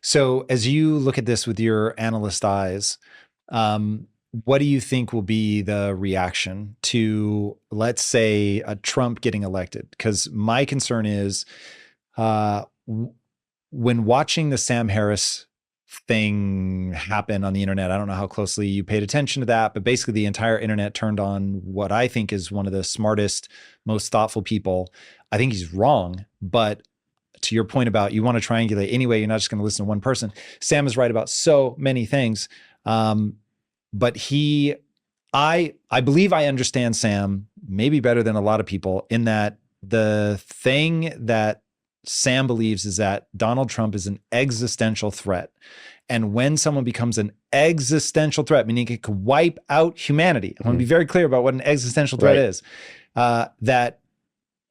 So as you look at this with your analyst eyes, what do you think will be the reaction to, let's say, a Trump getting elected? Because my concern is when watching the Sam Harris thing happen on the internet, I don't know how closely you paid attention to that, but basically the entire internet turned on what I think is one of the smartest, most thoughtful people. I think he's wrong, but to your point about you want to triangulate anyway, you're not just going to listen to one person. Sam is right about so many things. But I believe I understand Sam maybe better than a lot of people, in that the thing that Sam believes is that Donald Trump is an existential threat. And when someone becomes an existential threat, meaning it could wipe out humanity, I want to be very clear about what an existential threat is, that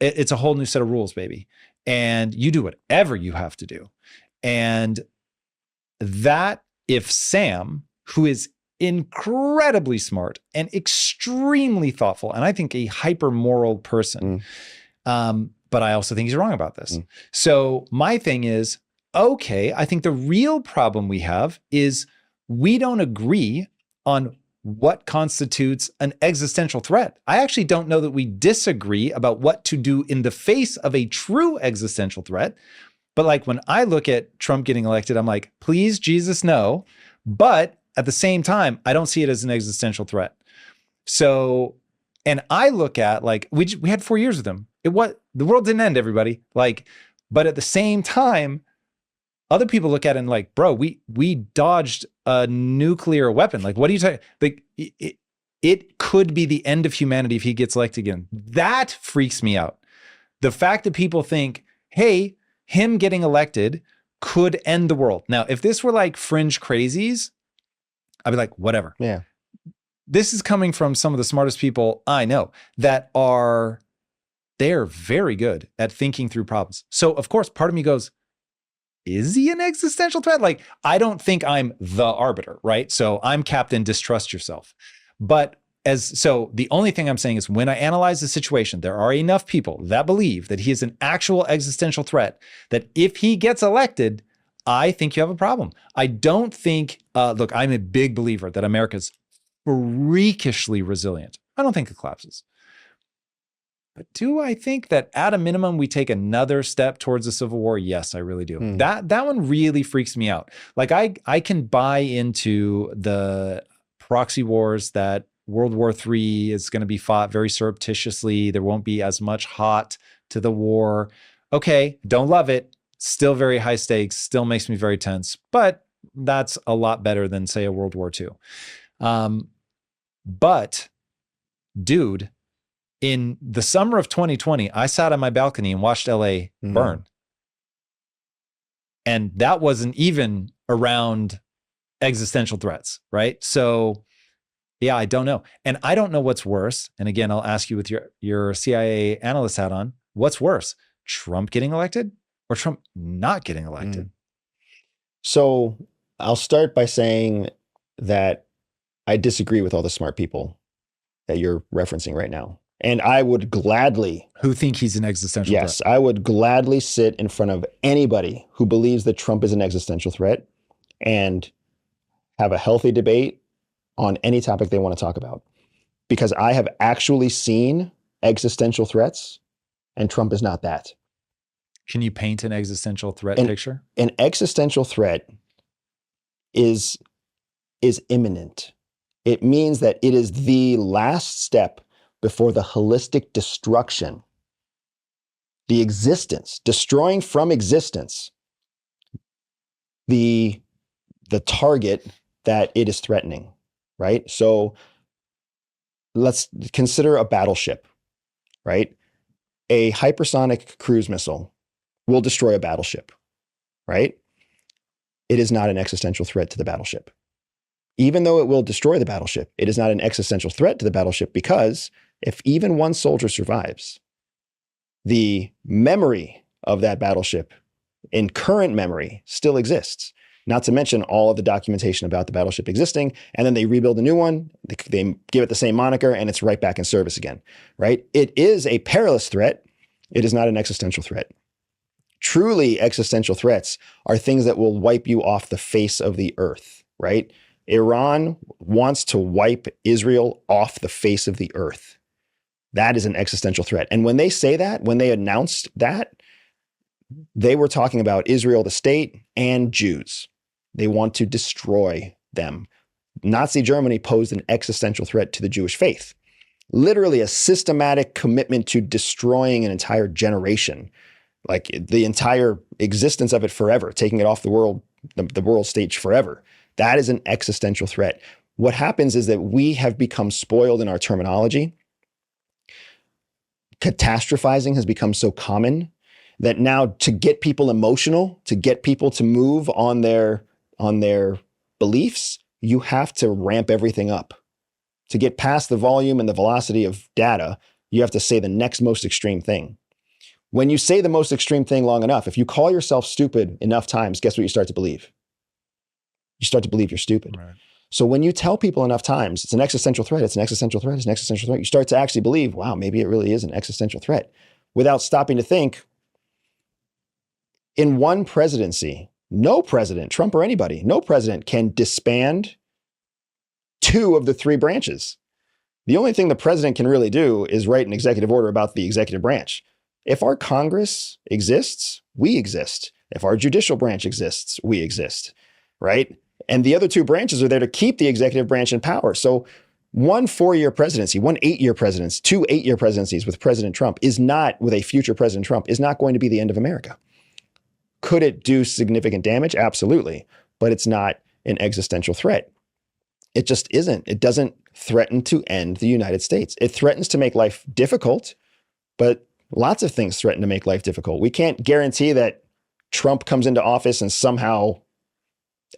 it's a whole new set of rules, baby. And you do whatever you have to do. And that if Sam, who is incredibly smart and extremely thoughtful, and I think a hyper moral person, but I also think he's wrong about this. So my thing is, okay, I think the real problem we have is we don't agree on what constitutes an existential threat. I actually don't know that we disagree about what to do in the face of a true existential threat. But like when I look at Trump getting elected, I'm like, please, Jesus, no. But at the same time, I don't see it as an existential threat. So, and I look at like, we had 4 years with him. The world didn't end, everybody. Like, but at the same time, other people look at it and like, bro, we dodged a nuclear weapon. Like, what are you talking? Like, it could be the end of humanity if he gets elected again. That freaks me out. The fact that people think, hey, him getting elected could end the world. Now, if this were like fringe crazies, I'd be like, whatever. Yeah. This is coming from some of the smartest people I know that they're very good at thinking through problems. So of course, part of me goes, is he an existential threat? Like, I don't think I'm the arbiter, right? So I'm Captain Distrust Yourself. But so the only thing I'm saying is when I analyze the situation, there are enough people that believe that he is an actual existential threat, that if he gets elected, I think you have a problem. I don't think, look, I'm a big believer that America's freakishly resilient. I don't think it collapses. But do I think that at a minimum, we take another step towards a civil war? Yes, I really do. That one really freaks me out. Like I can buy into the proxy wars that World War III is going to be fought very surreptitiously. There won't be as much hot to the war. Okay, don't love it. Still very high stakes, still makes me very tense, but that's a lot better than, say, a World War II. But dude, in the summer of 2020, I sat on my balcony and watched LA burn. And that wasn't even around existential threats, right? So yeah, I don't know. And I don't know what's worse. And again, I'll ask you with your CIA analyst hat on, what's worse, Trump getting elected or Trump not getting elected? So I'll start by saying that I disagree with all the smart people that you're referencing right now. And I would gladly... Who think he's an existential threat? Yes, I would gladly sit in front of anybody who believes that Trump is an existential threat and have a healthy debate on any topic they want to talk about. Because I have actually seen existential threats, and Trump is not that. Can you paint an existential threat picture? An existential threat is imminent. It means that it is the last step before the holistic destruction, the existence, destroying from existence the target that it is threatening, right? So let's consider a battleship, right? A hypersonic cruise missile will destroy a battleship, right? It is not an existential threat to the battleship. Even though it will destroy the battleship, it is not an existential threat to the battleship, because if even one soldier survives, the memory of that battleship in current memory still exists. Not to mention all of the documentation about the battleship existing, and then they rebuild a new one, they give it the same moniker, and it's right back in service again, right? It is a perilous threat. It is not an existential threat. truly existential threats are things that will wipe you off the face of the earth, right? Iran wants to wipe Israel off the face of the earth. That is an existential threat. And when they say that, when they announced that, they were talking about Israel, the state, and Jews. They want to destroy them. Nazi Germany posed an existential threat to the Jewish faith. Literally a systematic commitment to destroying an entire generation, like the entire existence of it forever, taking it off the world stage forever. That is an existential threat. What happens is that we have become spoiled in our terminology. Catastrophizing has become so common that now to get people emotional, to get people to move on their beliefs, you have to ramp everything up. To get past the volume and the velocity of data, you have to say the next most extreme thing. When you say the most extreme thing long enough, if you call yourself stupid enough times, guess what you start to believe? You start to believe you're stupid. Right. So when you tell people enough times, it's an existential threat, it's an existential threat, it's an existential threat, you start to actually believe, wow, maybe it really is an existential threat, without stopping to think. In one presidency, no president, Trump or anybody, no president can disband two of the three branches. The only thing the president can really do is write an executive order about the executive branch. If our Congress exists, we exist. If our judicial branch exists, we exist, right? And the other two branches are there to keep the executive branch in power. So one 4-year presidency, one 8-year presidency, two 8-year presidencies with President Trump is not, with a future President Trump, is not going to be the end of America. Could it do significant damage? Absolutely. But it's not an existential threat. It just isn't. It doesn't threaten to end the United States. It threatens to make life difficult, but lots of things threaten to make life difficult. We can't guarantee that Trump comes into office and somehow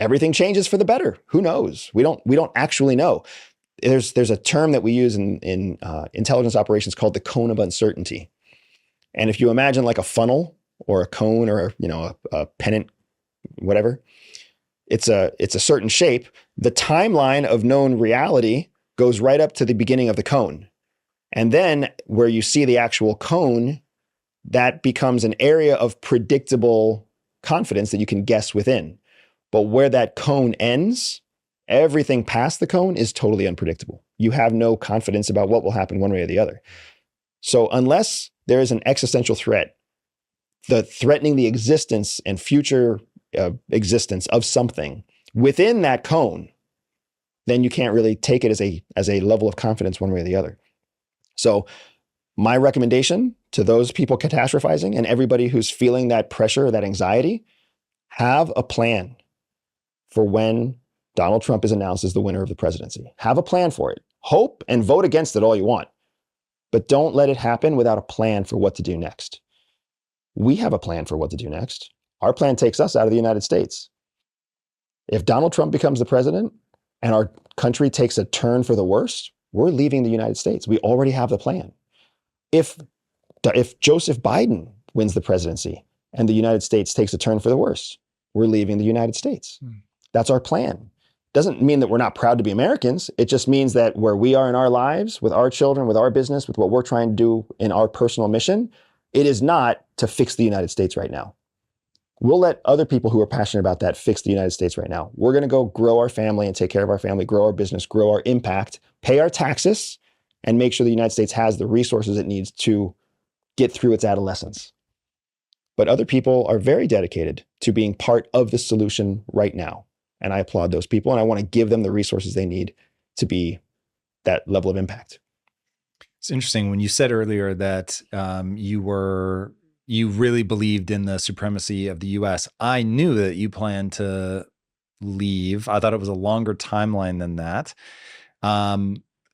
everything changes for the better. Who knows? We don't actually know. There's a term that we use in intelligence operations called the cone of uncertainty. And if you imagine like a funnel or a cone or a pennant, whatever, it's a certain shape. The timeline of known reality goes right up to the beginning of the cone. And then where you see the actual cone, that becomes an area of predictable confidence that you can guess within. But where that cone ends, everything past the cone is totally unpredictable. You have no confidence about what will happen one way or the other. So unless there is an existential threat, threatening the existence and future existence of something within that cone, then you can't really take it as a level of confidence one way or the other. So my recommendation to those people catastrophizing and everybody who's feeling that pressure, that anxiety, have a plan for when Donald Trump is announced as the winner of the presidency. Have a plan for it. Hope and vote against it all you want, but don't let it happen without a plan for what to do next. We have a plan for what to do next. Our plan takes us out of the United States. If Donald Trump becomes the president and our country takes a turn for the worse, we're leaving the United States. We already have the plan. If Joseph Biden wins the presidency and the United States takes a turn for the worse, we're leaving the United States. That's our plan. Doesn't mean that we're not proud to be Americans. It just means that where we are in our lives, with our children, with our business, with what we're trying to do in our personal mission, it is not to fix the United States right now. We'll let other people who are passionate about that fix the United States right now. We're going to go grow our family and take care of our family, grow our business, grow our impact, pay our taxes, and make sure the United States has the resources it needs to get through its adolescence. But other people are very dedicated to being part of the solution right now. And I applaud those people, and I want to give them the resources they need to be that level of impact. It's interesting when you said earlier that you really believed in the supremacy of the US. I knew that you planned to leave. I thought it was a longer timeline than that.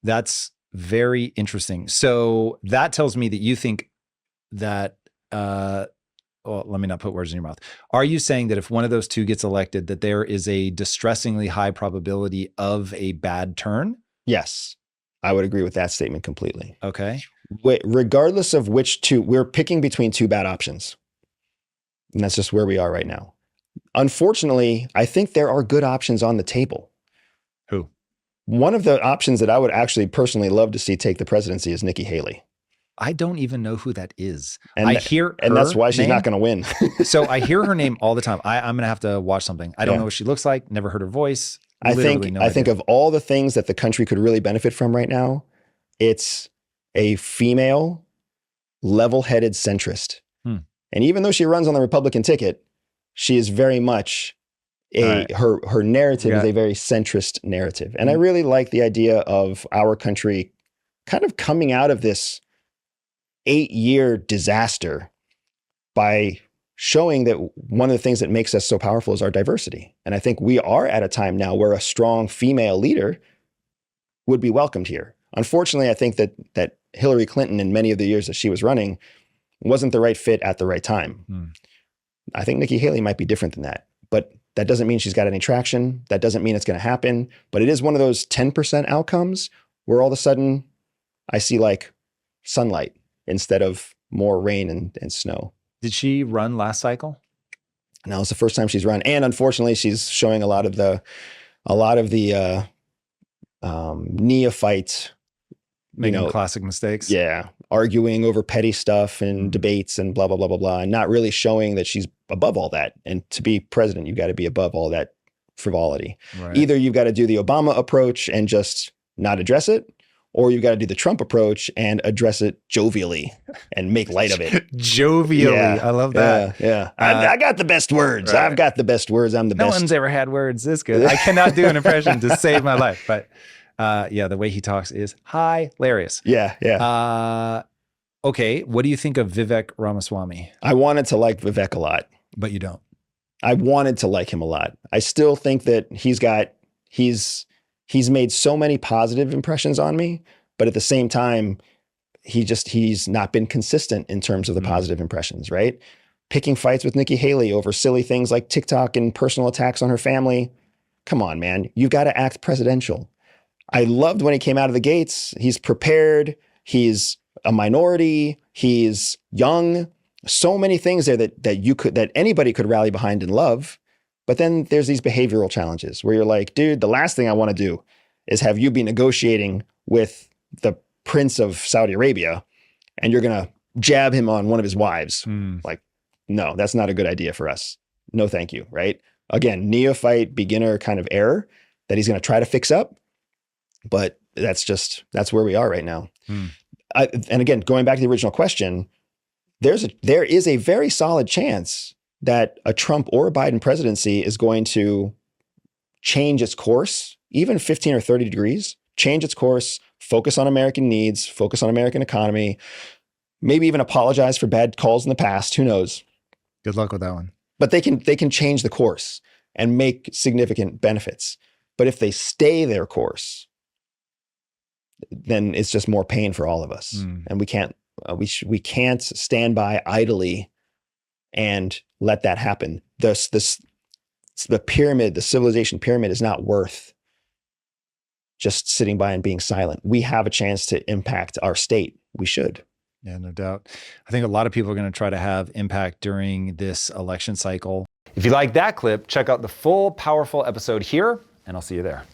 That's very interesting. So that tells me that you think that, well, let me not put words in your mouth. Are you saying that if one of those two gets elected, that there is a distressingly high probability of a bad turn? Yes, I would agree with that statement completely. Okay. Regardless of which two, we're picking between two bad options. And that's just where we are right now. Unfortunately, I think there are good options on the table. Who? One of the options that I would actually personally love to see take the presidency is Nikki Haley. I don't even know who that is. And I hear and that's her why she's name. not going to win. So I hear her name all the time. I'm going to have to watch something. I don't Yeah. know what she looks like. Never heard her voice. I Literally think no I idea. think of all the things that the country could really benefit from right now, it's a female, level-headed centrist. And even though she runs on the Republican ticket, she is very much her narrative is a very centrist narrative. And I really like the idea of our country kind of coming out of this 8-year disaster by showing that one of the things that makes us so powerful is our diversity. And I think we are at a time now where a strong female leader would be welcomed here. Unfortunately, I think that Hillary Clinton, in many of the years that she was running, wasn't the right fit at the right time. I think Nikki Haley might be different than that, but that doesn't mean she's got any traction. That doesn't mean it's going to happen, but it is one of those 10% outcomes where all of a sudden I see like sunlight instead of more rain and snow. Did she run last cycle? No, it's the first time she's run. And unfortunately, she's showing a lot of the neophyte, making classic mistakes. Yeah. Arguing over petty stuff and debates and blah, blah, blah, blah, blah. And not really showing that she's above all that. And to be president, you've got to be above all that frivolity. Right. Either you've got to do the Obama approach and just not address it, or you've got to do the Trump approach and address it jovially and make light of it. Jovially. Yeah. I love that. Yeah. I got the best words. Right. I've got the best words. I'm the best. No one's ever had words this good. I cannot do an impression to save my life. But the way he talks is hilarious. Yeah. Okay. What do you think of Vivek Ramaswamy? I wanted to like Vivek a lot. But you don't. I wanted to like him a lot. I still think that he's made so many positive impressions on me, but at the same time, he's not been consistent in terms of the positive impressions, right? Picking fights with Nikki Haley over silly things like TikTok and personal attacks on her family. Come on, man. You've got to act presidential. I loved when he came out of the gates. He's prepared. He's a minority. He's young. So many things there that anybody could rally behind and love. But then there's these behavioral challenges where you're like, dude, the last thing I want to do is have you be negotiating with the Prince of Saudi Arabia and you're going to jab him on one of his wives. Like, no, that's not a good idea for us. No, thank you. Right. Again, neophyte beginner kind of error that he's going to try to fix up. But that's where we are right now. And again, going back to the original question, there is a very solid chance that a Trump or a Biden presidency is going to change its course, even 15 or 30 degrees, change its course, focus on American needs, focus on American economy, maybe even apologize for bad calls in the past. Who knows? Good luck with that one. But they can change the course and make significant benefits. But if they stay their course, then it's just more pain for all of us. And we can't stand by idly and let that happen. The pyramid, the civilization pyramid is not worth just sitting by and being silent. We have a chance to impact our state. We should. Yeah, no doubt. I think a lot of people are going to try to have impact during this election cycle. If you like that clip, check out the full powerful episode here, and I'll see you there.